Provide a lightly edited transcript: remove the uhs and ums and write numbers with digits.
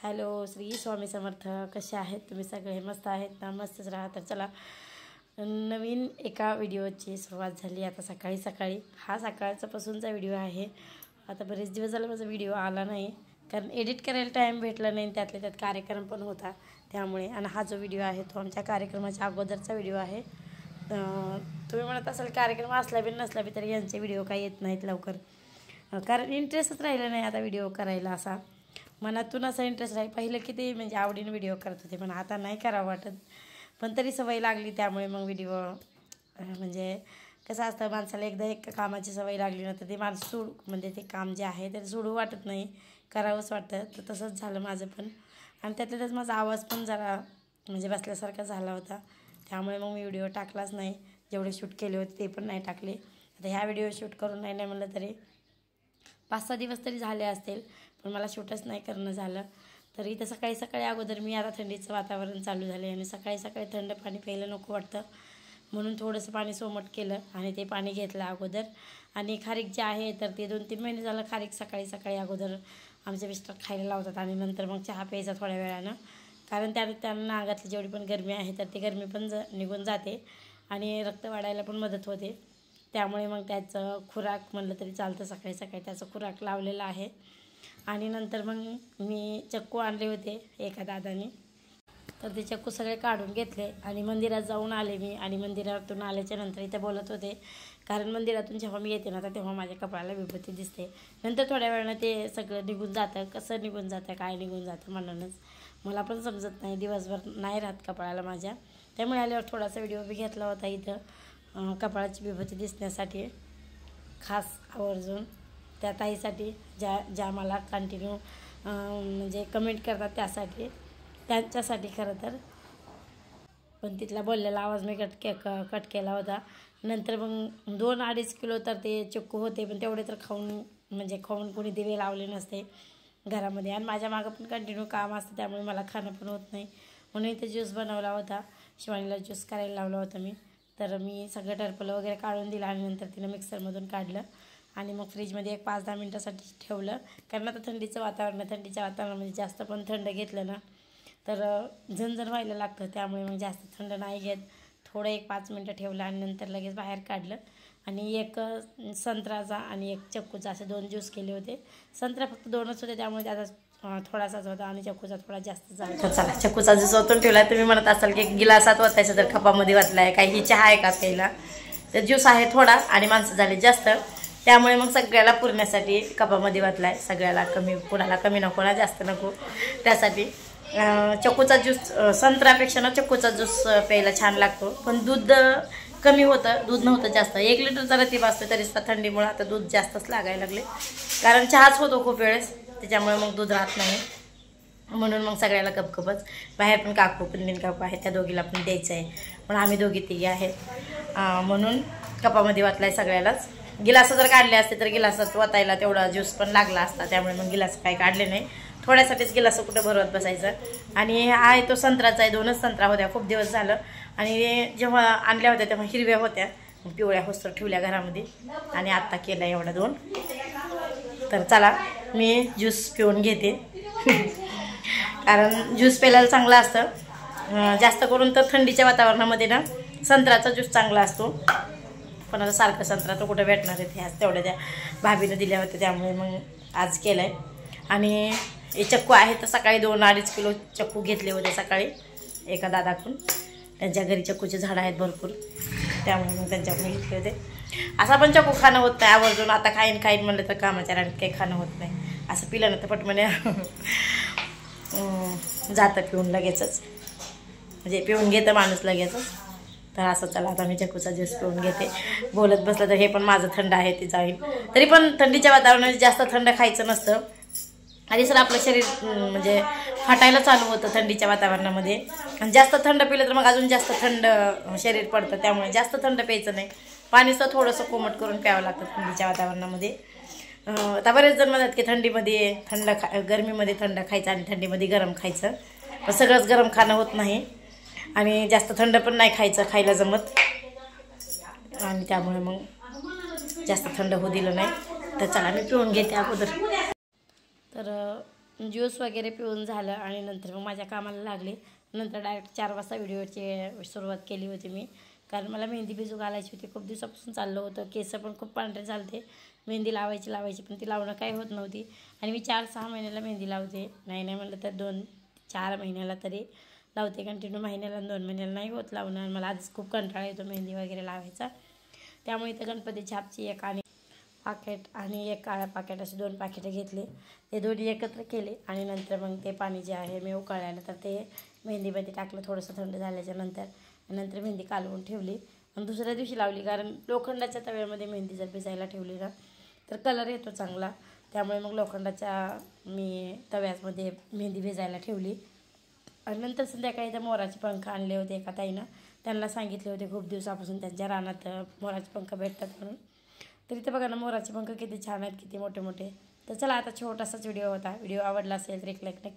Hello, Shri Swami Samarth. कसे आहेत तुम्ही सगळे? मस्त आहेत ना? मस्तच राहा. तर चला, नवीन एका व्हिडिओची सुरुवात झाली आता सकाळी सकाळी. हा सकाळचापासूनचा व्हिडिओ आहे. आता बरेच दिवस झाले माझा व्हिडिओ आला नाही, कारण एडिट करायला टाईम भेटला नाही. त्यातल्या त्यात कार्यक्रम पण होता त्यामुळे. आणि हा जो व्हिडिओ आहे तो आमच्या कार्यक्रमाच्या अगोदरचा व्हिडिओ आहे. तुम्ही म्हणत असाल कार्यक्रम असला बी नसला बी तरी यांचे व्हिडिओ काही येत नाहीत लवकर, कारण इंटरेस्टच राहिला नाही आता व्हिडिओ करायला. असा मनातून असा इंटरेस्ट राहील. पहिलं किती म्हणजे आवडीने व्हिडिओ करत होते, पण आता नाही करावं वाटत. पण तरी सवय लागली त्यामुळे मग व्हिडिओ म्हणजे कसं असतं, माणसाला एकदा एक कामाची सवय लागली ना तर ते माणूस म्हणजे ते काम जे आहे ते सोडू वाटत नाही, करावंच वाटतं. तर तसंच झालं माझं पण. आणि त्यातल्याच माझा आवाज पण जरा म्हणजे बसल्यासारखा झाला होता, त्यामुळे मग मी व्हिडिओ टाकलाच नाही. जेवढे शूट केले होते ते पण नाही टाकले. आता ह्या व्हिडिओ शूट करून नाही म्हणलं तरी 5-6 दिवस तरी झाले असतील, पण मला शूटच नाही करणं झालं. तर इथं सकाळी सकाळी अगोदर मी आता थंडीचं वातावरण चालू झालं आणि सकाळी सकाळी थंड पाणी प्यायला नको वाटतं, म्हणून थोडंसं पाणी सोमट केलं आणि ते पाणी घेतलं अगोदर. आणि खारीक जे आहे तर ते 2-3 महिने झालं खारीक सकाळी सकाळी अगोदर आमचे मिस्टर खायला लावतात. आणि नंतर मग चहा प्यायचा थोड्या वेळानं, कारण त्यांना अंगातली जेवढी पण गरमी आहे तर ती गरमी पण निघून जाते आणि रक्त वाढायला पण मदत होते. त्यामुळे मग त्याचं खुराक म्हणलं तरी चालतं, सकाळी सकाळी त्याचं खुराक लावलेला आहे. आणि नंतर मग मी चक्कू आणले होते एका दादाने, तर ते चक्कू सगळे काढून घेतले आणि मंदिरात जाऊन आले मी. आणि मंदिरातून आल्याच्या नंतर इथे बोलत होते, कारण मंदिरातून जेव्हा मी येते ना तर तेव्हा माझ्या कपाळाला विभूती दिसते. नंतर थोड्या वेळानं ते सगळं निघून जातं. कसं निघून जातं, काय निघून जातं म्हणूनच मला पण समजत नाही. दिवसभर नाही राहत कपाळाला माझ्या. त्यामुळे आल्यावर थोडासा व्हिडिओ बी घेतला होता इथं कपाळाची विभूती दिसण्यासाठी, खास आवर्जून त्या ताईसाठी ज्या मला कंटिन्यू म्हणजे कमेंट करतात त्यांच्यासाठी खरं तर. पण तिथला बोललेला आवाज मी कट केला होता. नंतर मग 2-2.5 किलो तर ते चक्कू होते, पण तेवढे तर खाऊन कोणी दिवे लावले नसते घरामध्ये. आणि माझ्या मागं पण कंटिन्यू काम असतं, त्यामुळे मला खाणं पण होत नाही. म्हणून इथे ज्यूस बनवला होता, शिवानीला ज्यूस करायला लावला होता मी. तर मी सगळं टरपलं वगैरे काढून दिलं आणि नंतर तिनं मिक्सरमधून काढलं आणि मग फ्रीजमध्ये एक 5-10 मिनटासाठी ठेवलं. कारण आता थंडीच्या वातावरणामध्ये जास्त पण थंड घेतलं ना तर झणझण व्हायला लागतं, त्यामुळे मग जास्त थंड नाही घेत. थोडं एक 5 मिनटं ठेवलं आणि नंतर लगेच बाहेर काढलं. आणि एक संत्र्याचा आणि एक चक्कूचा असे 2 ज्यूस केले होते. संत्रा फक्त 2च होते, त्यामुळे त्याचा थोडासाच होता आणि चक्कूचा थोडा जास्त झाला. तर चला, चक्कूचा ज्यूस ओतून ठेवला. तुम्ही म्हणत असाल की गिलासात ओतायचं तर कपामध्ये वाटला आहे काही, ही चहा आहे का प्यायला? तर ज्यूस आहे थोडा आणि माणसं झाले जास्त, त्यामुळे मग सगळ्याला पुरण्यासाठी कपामध्ये वाटलाय. सगळ्याला कमी, कोणाला कमी नको ना जास्त नको, त्यासाठी चक्कूचा ज्यूस संत्र्यापेक्षा ना चक्कूचा ज्यूस प्यायला छान लागतो. पण दूध कमी होतं, दूध नव्हतं जास्त. 1 लिटरचा रतीब असतो तरी थंडीमुळे आता दूध जास्तच लागायला लागले, कारण चहाच होतो खूप वेळेस, त्याच्यामुळे मग दूध राहत नाही. म्हणून मग सगळ्याला कपकपच. बाहेर पण काकू पण काकू आहेत, त्या दोघीला पण द्यायचं आहे. पण आम्ही दोघी तिघी आहेत म्हणून कपामध्ये वाटलाय सगळ्यालाच. गिलास जर काढले असते तर गिलासात वतायला तेवढा ज्यूस पण लागला असता, त्यामुळे मग गिलास काही काढले नाही. थोड्यासाठीच गिलास कुठं भरवत बसायचं. आणि आहे तो संत्र्याचा आहे, 2च संत्रा होत्या, खूप दिवस झालं. आणि जेव्हा आणल्या होत्या तेव्हा हिरव्या होत्या, पिवळ्या होस्तर ठेवल्या घरामध्ये आणि आत्ता केला एवढा 2. तर चला, मी ज्यूस पिऊन घेते कारण ज्यूस प्यायला चांगलं असतं. जास्त करून तर थंडीच्या वातावरणामध्ये ना संत्र्याचा ज्यूस चांगला असतो. पण आता सारखं संत्रा तर कुठं भेटणार आहे, ह्याच तेवढ्या त्या भाभीनं दिल्या होत्या, त्यामुळे मग आज केलं आहे. आणि हे चक्कू आहे तर सकाळी 2-2.5 किलो चक्कू घेतले होते सकाळी एका दादाकडून. त्यांच्या घरी चक्कूचे झाडं आहेत भरपूर, त्यामुळे मग त्यांच्याकडून घेतले होते. असा पण चक्कू खाणं होत नाही आवर्जून. आता खाईन म्हणलं तर कामाच्या राणीत काही खाणं होत नाही. असं पिलं ना तर पटमने जातं पिऊन लगेचच, म्हणजे पिऊन घेतं माणूस लगेचच. तर असं चला, आता मी चक्कूचा ज्यूस पिऊन घेते. बोलत बसलं तर हे पण माझं थंड आहे ते जाईल. तरी पण थंडीच्या वातावरणात जास्त थंड खायचं नसतं. आधी सर आपलं शरीर म्हणजे फाटायला चालू होतं थंडीच्या वातावरणामध्ये. आणि जास्त थंड पिलं तर मग अजून जास्त थंड शरीर पडतं, त्यामुळे जास्त थंड प्यायचं नाही. पाणीचं थोडंसं कोमट करून प्यावं लागतं थंडीच्या वातावरणामध्ये. आता बरेच जण म्हणतात की थंडीमध्ये गरमीमध्ये थंड खायचं आणि थंडीमध्ये गरम खायचं, पण सगळंच गरम खाणं होत नाही आणि जास्त थंड पण नाही खायला जमत. आणि त्यामुळे मग जास्त थंड होऊ दिलं नाही. तर चला, मी पिऊन घेते अगोदर. तर ज्यूस वगैरे पिऊन झालं आणि नंतर मग माझ्या कामाला लागले. नंतर डायरेक्ट 4 वाजता व्हिडिओची सुरुवात केली होती मी, कारण मला मेहंदी बिजू घालायची होती. खूप दिवसापासून चाललं होतं. केस पण खूप पांढरे झालते. मेहंदी लावायची पण ती लावणं काही होत नव्हती. आणि मी 4-6 महिन्याला मेहंदी लावते. नाही म्हणलं तर 2-4 महिन्याला तरी लावते कंटिन्यू. महिन्याला 2 महिन्याला नाही होत लावणं. मला आधीच खूप कंटाळा येतो मेहंदी वगैरे लावायचा. त्यामुळे इथं गणपती छापची एक आणि पाकेट आणि एक काळ्या पाकेट असे 2 पाकिटं घेतले. ते दोन्ही एकत्र केले आणि नंतर मग ते पाणी जे आहे मी उकळल्यानं तर ते मेहंदीमध्ये टाकलं थोडंसं थंड झाल्याच्या नंतर मेहंदी कालवून ठेवली आणि दुसऱ्या दिवशी लावली. कारण लोखंडाच्या तव्यामध्ये मेहंदी जर भिजायला ठेवली ना तर कलर येतो चांगला. त्यामुळे मग लोखंडाच्या मी तव्यामध्ये मेहंदी भिजायला ठेवली. आणि नंतर संध्याकाळी त्या मोराचे पंख आणले होते एका ताईनं. त्यांना सांगितले होते खूप दिवसापासून त्यांच्या रानात मोराचे पंख भेटतात म्हणून. तर इथे बघा ना मोराचे पंख किती छान आहेत, किती मोठे मोठे. तर चला आता छोटासाच व्हिडिओ होता. व्हिडिओ आवडला असेल तर एक लाईक नक्की